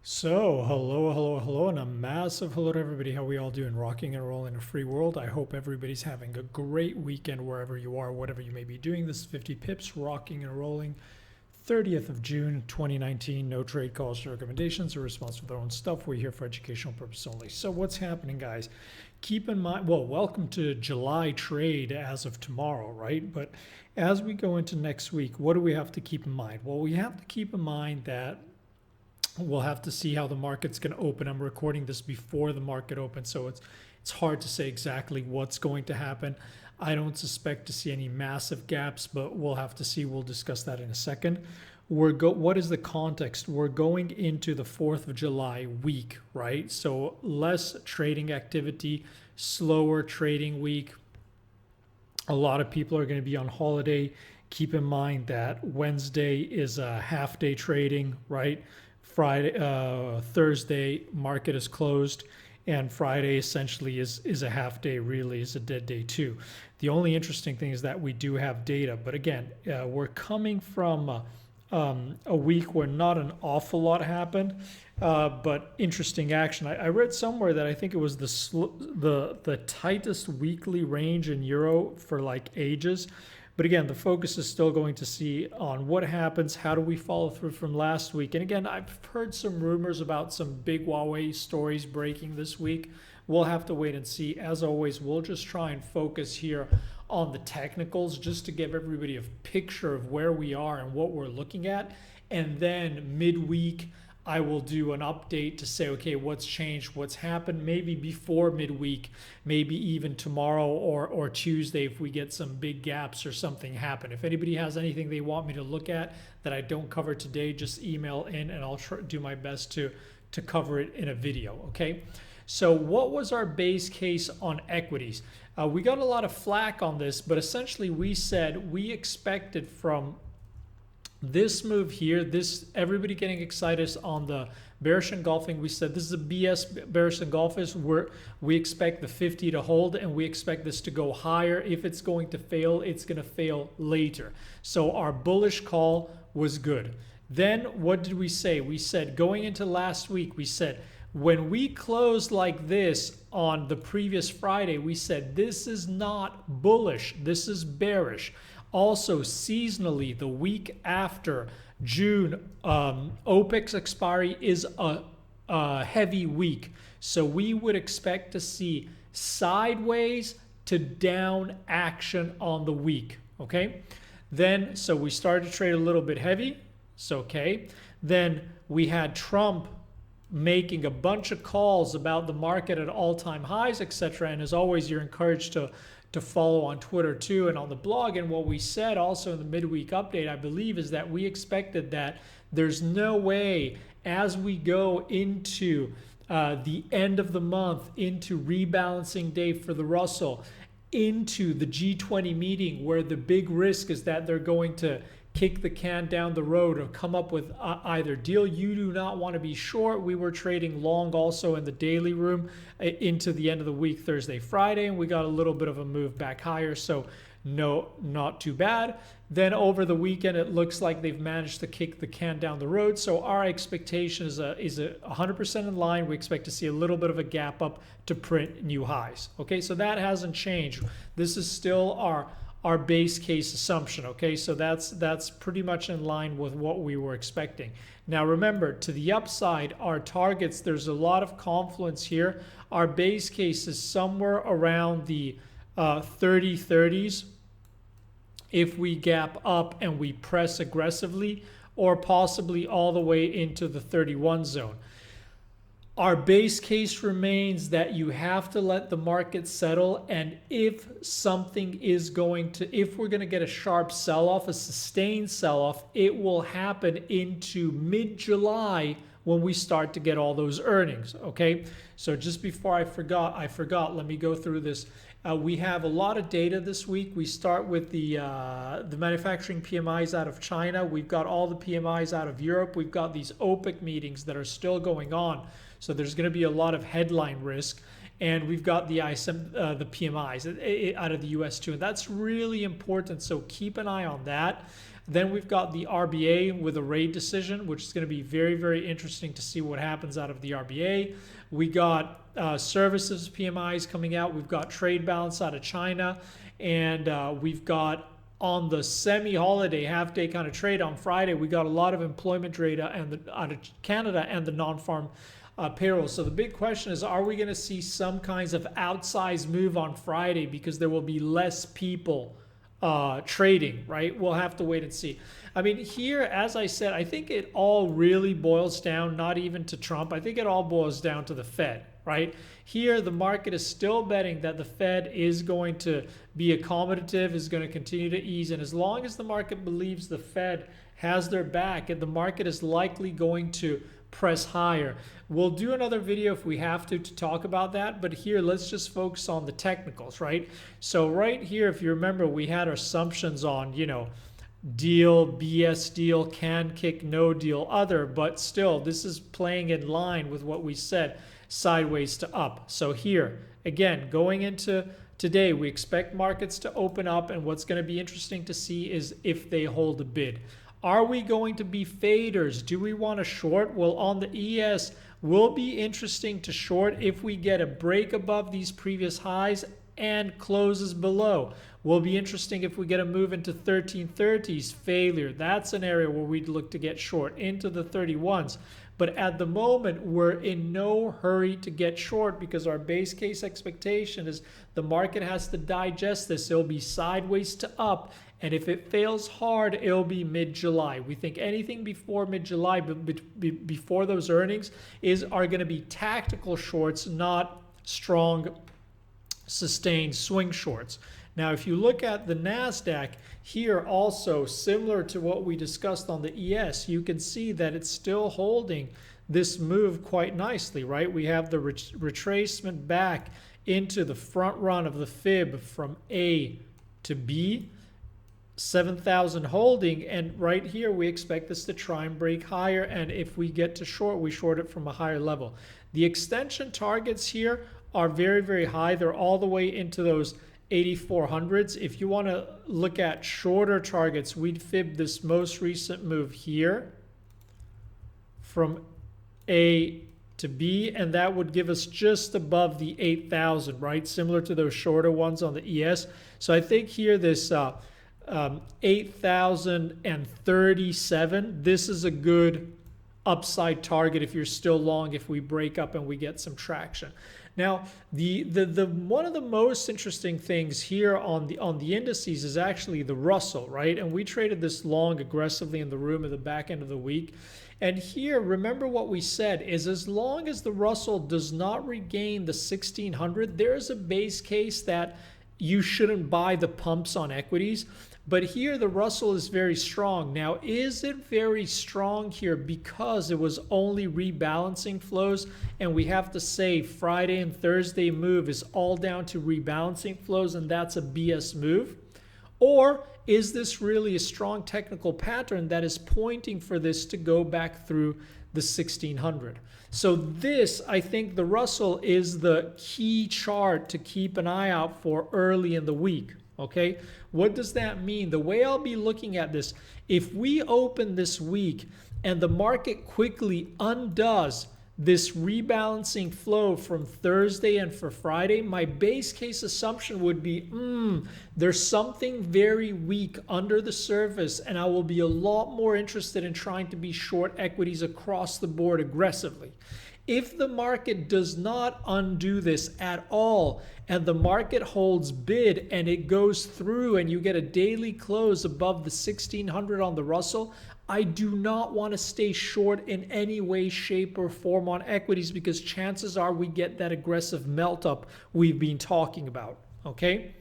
So, hello, and a massive hello to everybody. How we all doing? Rocking and rolling in a free world. I hope everybody's having a great weekend wherever you are, whatever you may be doing. This is 50 Pips, rocking and rolling. 30th of June, 2019. No trade calls or recommendations are responsible for their own stuff. We're here for educational purposes only. So, what's happening, guys? Keep in mind, well, welcome to July trade as of tomorrow, right? But as we go into next week, what do we have to keep in mind? Well, we have to keep in mind that we'll have to see how the market's going to open. I'm recording this before the market opens, so it's hard to say exactly what's going to happen. I don't suspect to see any massive gaps, but we'll have to see. We'll discuss that in a second. What is the context? We're going into the 4th of July week, right? So less trading activity, slower trading week. A lot of people are going to be on holiday. Keep in mind that Wednesday is a half day trading, right? Thursday market is closed, and Friday essentially is a half day, really is a dead day too. The only interesting thing is that we do have data, but again, we're coming from a week where not an awful lot happened, but interesting action. I read somewhere that I think it was the tightest weekly range in euro for like ages. But again, the focus is still going to see on what happens, how do we follow through from last week. And again, I've heard some rumors about some big Huawei stories breaking this week. We'll have to wait and see. As always, we'll just try and focus here on the technicals just to give everybody a picture of where we are and what we're looking at. And then midweek, I will do an update to say, okay, what's changed, what's happened, maybe before midweek, maybe even tomorrow or Tuesday if we get some big gaps or something happen. If anybody has anything they want me to look at that I don't cover today, just email in and I'll do my best to cover it in a video, okay? So what was our base case on equities? We got a lot of flack on this, but essentially we said we expected from this move here, this everybody getting excited on the bearish engulfing. We said this is a BS bearish engulfers. We expect the 50 to hold, and we expect this to go higher. If it's going to fail, it's going to fail later. So our bullish call was good. Then what did we say? We said going into last week, we said when we closed like this on the previous Friday, we said this is not bullish, this is bearish. Also, seasonally, the week after June, OPEC's expiry is a heavy week. So we would expect to see sideways to down action on the week, okay? Then, so we started to trade a little bit heavy, so okay. Then we had Trump making a bunch of calls about the market at all-time highs, etc. And as always, you're encouraged to follow on Twitter too and on the blog. And what we said also in the midweek update, I believe, is that we expected that there's no way as we go into the end of the month, into rebalancing day for the Russell, into the G20 meeting where the big risk is that they're going to kick the can down the road or come up with either deal. You do not want to be short. We were trading long also in the daily room into the end of the week, Thursday, Friday, and we got a little bit of a move back higher. So no, not too bad. Then over the weekend, it looks like they've managed to kick the can down the road. So our expectation is a 100% in line. We expect to see a little bit of a gap up to print new highs. Okay, so that hasn't changed. This is still our base case assumption, okay? So that's pretty much in line with what we were expecting. Now remember, to the upside, our targets, there's a lot of confluence here. Our base case is somewhere around the 30-30s if we gap up and we press aggressively, or possibly all the way into the 31 zone. Our base case remains that you have to let the market settle, and if something is going to, if we're going to get a sharp sell-off, a sustained sell-off, it will happen into mid-July when we start to get all those earnings, okay? So just before I forgot, let me go through this. We have a lot of data this week. We start with the manufacturing PMIs out of China. We've got all the PMIs out of Europe. We've got these OPEC meetings that are still going on. So there's going to be a lot of headline risk. And we've got the the PMIs out of the US too. And that's really important. So keep an eye on that. Then we've got the RBA with a rate decision, which is going to be very, very interesting to see what happens out of the RBA. We got services PMIs coming out. We've got trade balance out of China. And we've got on the semi-holiday, half-day kind of trade on Friday, we got a lot of employment data out of Canada and the non-farm payroll. So the big question is, are we going to see some kinds of outsized move on Friday because there will be less people trading, right? We'll have to wait and see. I mean, here, as I said, I think it all really boils down, not even to Trump. I think it all boils down to the Fed, right? Here, the market is still betting that the Fed is going to be accommodative, is going to continue to ease. And as long as the market believes the Fed has their back, and the market is likely going to press higher. We'll do another video if we have to talk about that, but here let's just focus on the technicals, right? So right here, if you remember, we had our assumptions on, you know, deal, BS deal, can kick, no deal, other, but still this is playing in line with what we said, sideways to up. So here, again, going into today, we expect markets to open up, and what's going to be interesting to see is if they hold a bid. Are we going to be faders? Do we want to short? Well, on the ES, will be interesting to short if we get a break above these previous highs and closes below. Will be interesting if we get a move into 1330s, failure. That's an area where we'd look to get short into the 31s. But at the moment, we're in no hurry to get short because our base case expectation is the market has to digest this. It'll be sideways to up. And if it fails hard, it'll be mid-July. We think anything before mid-July, before those earnings, are going to be tactical shorts, not strong, sustained swing shorts. Now, if you look at the Nasdaq here also, similar to what we discussed on the ES, you can see that it's still holding this move quite nicely, right? We have the retracement back into the front run of the fib from A to B. 7,000 holding, and right here we expect this to try and break higher, and if we get to short, we short it from a higher level. The extension targets here are very, very high. They're all the way into those 8400s. If you want to look at shorter targets, we'd fib this most recent move here from A to B, and that would give us just above the 8,000, right? Similar to those shorter ones on the ES. So I think here this 8,037, this is a good upside target if you're still long, if we break up and we get some traction. Now, the one of the most interesting things here on the indices is actually the Russell, right? And we traded this long aggressively in the room at the back end of the week. And here, remember what we said is as long as the Russell does not regain the 1600, there's a base case that you shouldn't buy the pumps on equities. But here the Russell is very strong. Now, is it very strong here because it was only rebalancing flows? And we have to say Friday and Thursday move is all down to rebalancing flows, and that's a BS move? Or is this really a strong technical pattern that is pointing for this to go back through the 1600? So this, I think the Russell is the key chart to keep an eye out for early in the week. Okay, what does that mean? The way I'll be looking at this, if we open this week and the market quickly undoes this rebalancing flow from Thursday and for Friday, my base case assumption would be, there's something very weak under the surface, and I will be a lot more interested in trying to be short equities across the board aggressively. If the market does not undo this at all, and the market holds bid and it goes through and you get a daily close above the 1600 on the Russell, I do not want to stay short in any way, shape, or form on equities because chances are we get that aggressive melt up we've been talking about. Okay?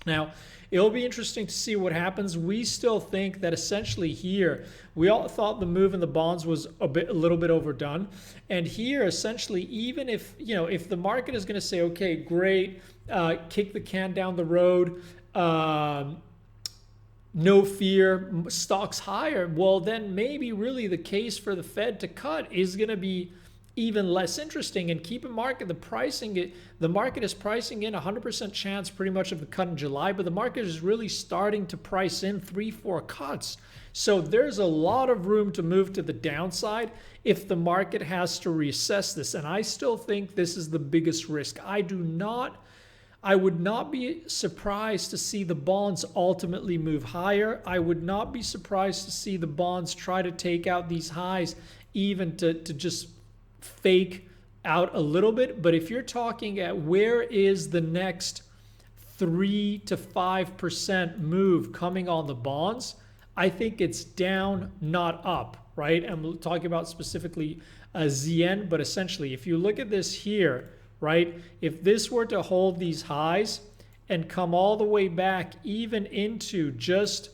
Now, it'll be interesting to see what happens. We still think that essentially here, we all thought the move in the bonds was a little bit overdone. And here, essentially, even if, if the market is going to say, okay, great, kick the can down the road, no fear, stocks higher, well, then maybe really the case for the Fed to cut is going to be even less interesting. And keep in mind, the market is pricing in 100% chance pretty much of the cut in July, but the market is really starting to price in 3-4 cuts. So there's a lot of room to move to the downside if the market has to reassess this. And I still think this is the biggest risk. I would not be surprised to see the bonds ultimately move higher. I would not be surprised to see the bonds try to take out these highs, even to just fake out a little bit. But if you're talking at where is the next 3 to 5% move coming on the bonds, I think it's down, not up, right? I'm talking about specifically ZN, but essentially if you look at this here, right? If this were to hold these highs and come all the way back even into just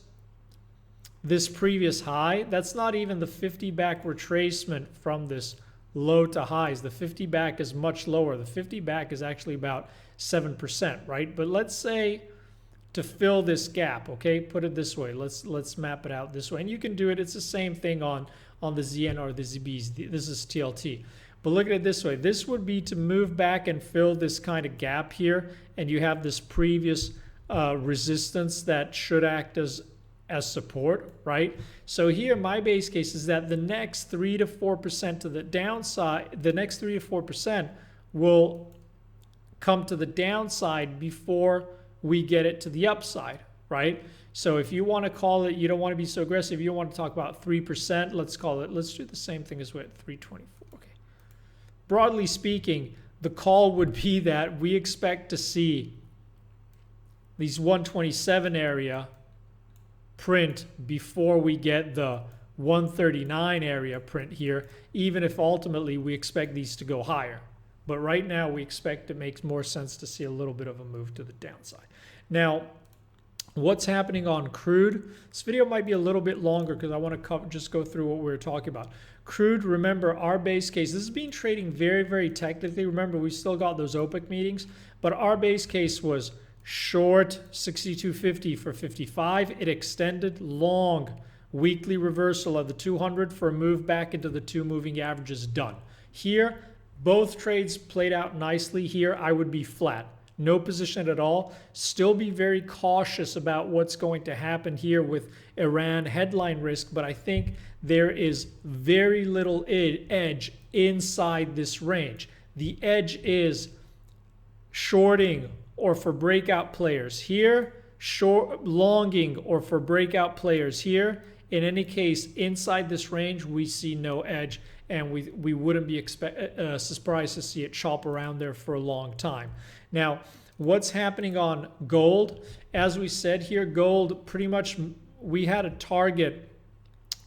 this previous high, that's not even the 50 back retracement from this low to highs. The 50 back is much lower. The 50 back is actually about 7%, right? But let's say to fill this gap, okay? Put it this way. Let's map it out this way. And you can do it. It's the same thing on the ZN or the ZBs. This is TLT. But look at it this way. This would be to move back and fill this kind of gap here, and you have this previous resistance that should act as support, right? So here, my base case is that the next 3 to 4% to the downside, the next 3 to 4% will come to the downside before we get it to the upside, right? So if you want to call it, you don't want to be so aggressive, you don't want to talk about 3%, let's do the same thing as with 324. Broadly speaking, the call would be that we expect to see these 127 area print before we get the 139 area print here, even if ultimately we expect these to go higher. But right now we expect it makes more sense to see a little bit of a move to the downside. Now, what's happening on crude? This video might be a little bit longer because I want to just go through what we were talking about. Crude, remember our base case, this has been trading very, very technically. Remember, we still got those OPEC meetings, but our base case was short 62.50 for 55. It extended long weekly reversal of the 200 for a move back into the 2 moving averages done. Here, both trades played out nicely. Here, I would be flat. No position at all. Still be very cautious about what's going to happen here with Iran headline risk, but I think there is very little edge inside this range. The edge is shorting or for breakout players here, longing or for breakout players here. In any case, inside this range, we see no edge, and we wouldn't be surprised to see it chop around there for a long time. Now, what's happening on gold? As we said here, gold pretty much, we had a target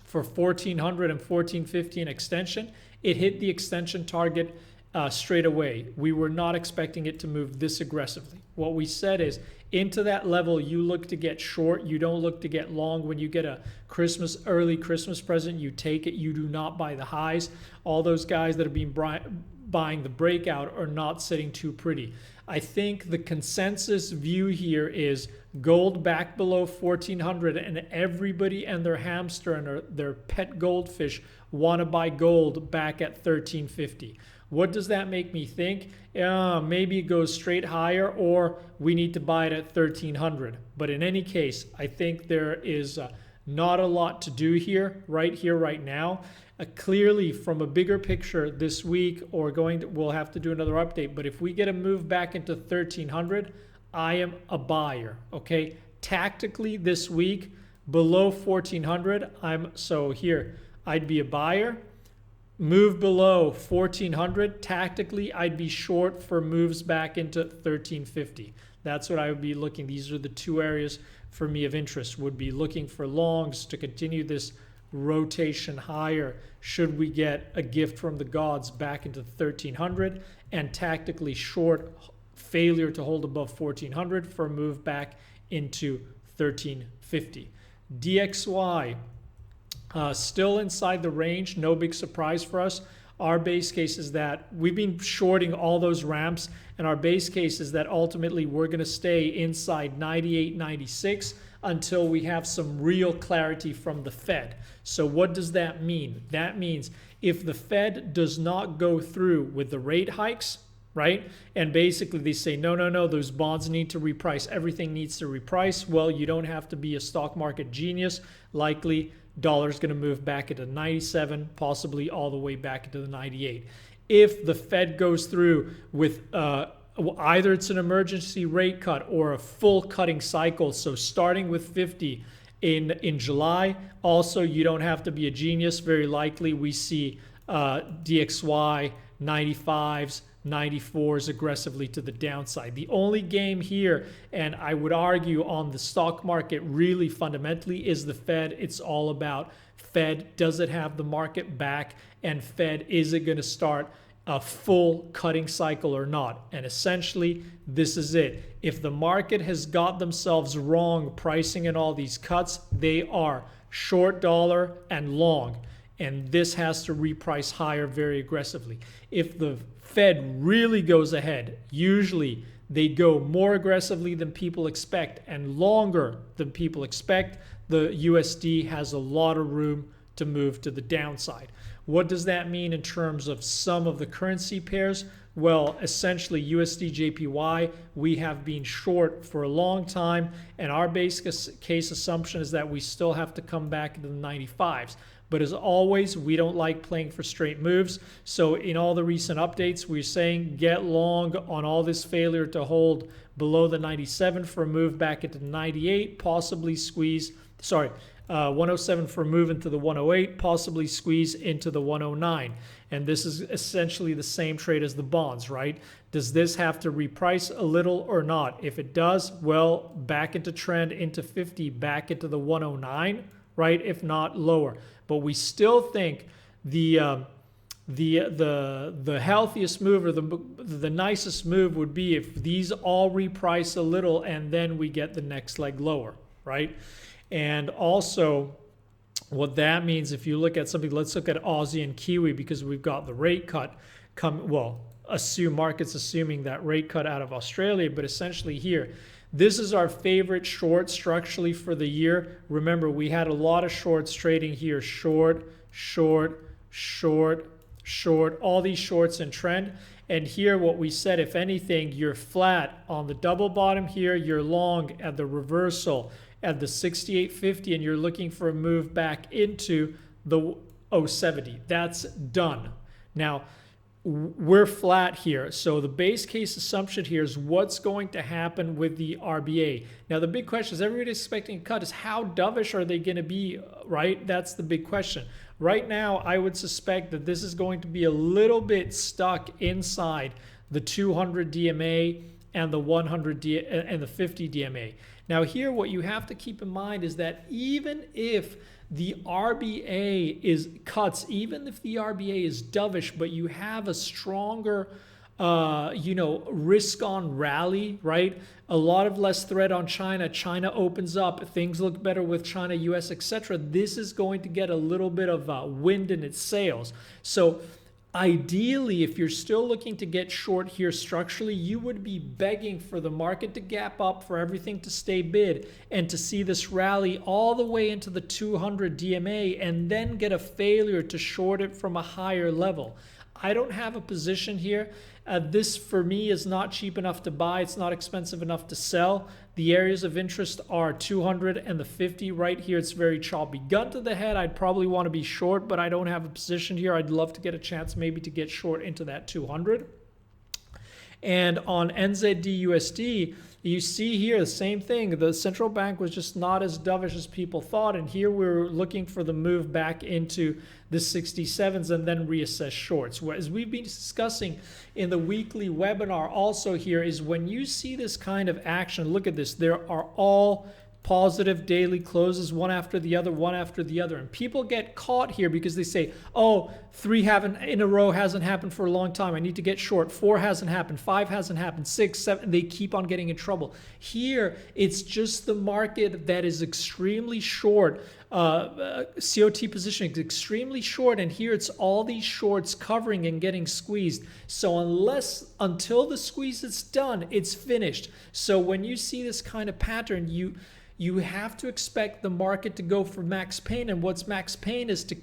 for 1400 and 1450 in extension. It hit the extension target straight away. We were not expecting it to move this aggressively. What we said is, into that level, you look to get short. You don't look to get long. When you get a early Christmas present, you take it. You do not buy the highs. All those guys that have been buying the breakout are not sitting too pretty. I think the consensus view here is gold back below 1400, and everybody and their hamster and their pet goldfish want to buy gold back at 1350. What does that make me think? Maybe it goes straight higher, or we need to buy it at 1300. But in any case, I think there is not a lot to do here, right now. Clearly, from a bigger picture this week, or we'll have to do another update. But if we get a move back into 1300, I am a buyer. Okay, tactically this week below 1400, I'd be a buyer. Move below 1400, tactically, I'd be short for moves back into 1350. That's what I would be looking. These are the 2 areas for me of interest. Would be looking for longs to continue this rotation higher should we get a gift from the gods back into 1300, and tactically short failure to hold above 1400 for a move back into 1350. DXY still inside the range, no big surprise for us. Our base case is that we've been shorting all those ramps, and our base case is that ultimately we're going to stay inside 98, 96 until we have some real clarity from the Fed. So what does that mean? That means if the Fed does not go through with the rate hikes, right? And basically they say, no, no, no, those bonds need to reprice. Everything needs to reprice. Well, you don't have to be a stock market genius. Likely dollar's going to move back into 97, possibly all the way back into the 98. If the Fed goes through with either it's an emergency rate cut or a full cutting cycle, so starting with 50 in July, also you don't have to be a genius. Very likely we see DXY 95s, 94s aggressively to the downside. The only game here, and I would argue on the stock market really fundamentally, is the Fed. It's all about Fed. Does it have the market back? And Fed, is it going to start a full cutting cycle or not? And essentially, this is it. If the market has got themselves wrong pricing in all these cuts, they are short dollar and long. And this has to reprice higher very aggressively. If the Fed really goes ahead, usually they go more aggressively than people expect and longer than people expect. The USD has a lot of room to move to the downside. What does that mean in terms of some of the currency pairs? Well, essentially USDJPY, we have been short for a long time, and our base case assumption is that we still have to come back into the 95s. But as always, we don't like playing for straight moves. So in all the recent updates, we're saying get long on all this failure to hold below the 97 for a move back into 98, possibly squeeze, 107 for a move into the 108, possibly squeeze into the 109. And this is essentially the same trade as the bonds, right? Does this have to reprice a little or not? If it does, well, back into trend, into 50, back into the 109, right? If not, lower. But we still think the healthiest move or the nicest move would be if these all reprice a little and then we get the next leg lower, right? And also what that means, if you look at something, let's look at Aussie and Kiwi, because we've got the rate cut markets assuming that rate cut out of Australia, but essentially here, this is our favorite short structurally for the year. Remember, we had a lot of shorts trading here, short, short, short, short, all these shorts in trend. And here what we said, if anything, you're flat on the double bottom here, you're long at the reversal at the 68.50, and you're looking for a move back into the 070. That's done. Now, we're flat here. So the base case assumption here is what's going to happen with the RBA. Now, the big question is everybody's expecting a cut is how dovish are they going to be, right? That's the big question. Right now, I would suspect that this is going to be a little bit stuck inside the 200 DMA and the 100 and the 50 DMA. Now here, what you have to keep in mind is that even if the RBA is cuts, even if the RBA is dovish, but you have a stronger, risk on rally, right? A lot of less threat on China. China opens up. Things look better with China, US, etc. This is going to get a little bit of wind in its sails. So ideally, if you're still looking to get short here structurally, you would be begging for the market to gap up, for everything to stay bid, and to see this rally all the way into the 200 DMA and then get a failure to short it from a higher level. I don't have a position here. This, for me, is not cheap enough to buy. It's not expensive enough to sell. The areas of interest are 200 and the 50. Right here, it's very choppy. Gun to the head, I'd probably want to be short, but I don't have a position here. I'd love to get a chance maybe to get short into that 200. And on NZD/USD, you see here the same thing. The central bank was just not as dovish as people thought. And here we're looking for the move back into the 67s and then reassess shorts. As we've been discussing in the weekly webinar also here is when you see this kind of action, look at this. There are all positive daily closes, one after the other, one after the other. And people get caught here because they say, oh, 3 in a row hasn't happened for a long time. I need to get short. 4 hasn't happened. 5 hasn't happened. 6, 7, they keep on getting in trouble. Here, it's just the market that is extremely short COT position is extremely short, and here it's all these shorts covering and getting squeezed. So until the squeeze is done, it's finished. So when you see this kind of pattern, you have to expect the market to go for max pain, and what's max pain is to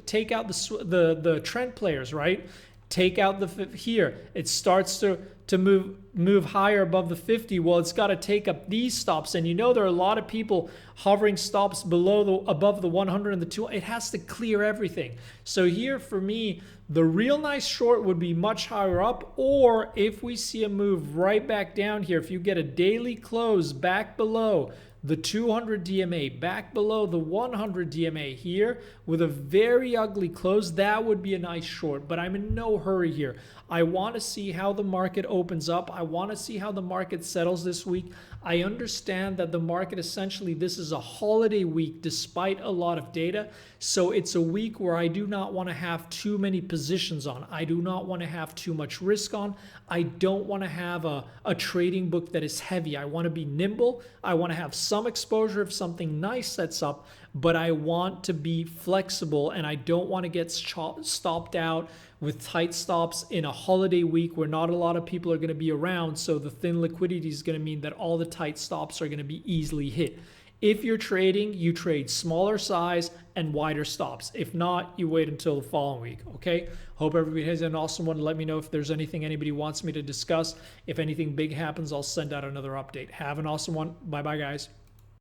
take out the trend players, right? Take out here. It starts to move higher above the 50. Well, it's got to take up these stops, and you know there are a lot of people hovering stops above the 100 and the 200. It has to clear everything. So here for me, the real nice short would be much higher up, or if we see a move right back down here, if you get a daily close back below the 200 DMA, back below the 100 DMA here with a very ugly close, that would be a nice short. But I'm in no hurry here. I want to see how the market opens up. I want to see how the market settles this week. I understand that the market, essentially, this is a holiday week despite a lot of data. So it's a week where I do not want to have too many positions on. I do not want to have too much risk on. I don't want to have a trading book that is heavy. I want to be nimble. I want to have some exposure if something nice sets up, but I want to be flexible, and I don't want to get stopped out with tight stops in a holiday week where not a lot of people are going to be around. So the thin liquidity is going to mean that all the tight stops are going to be easily hit. If you're trading, you trade smaller size and wider stops. If not, you wait until the following week, okay? Hope everybody has an awesome one. Let me know if there's anything anybody wants me to discuss. If anything big happens, I'll send out another update. Have an awesome one. Bye-bye, guys.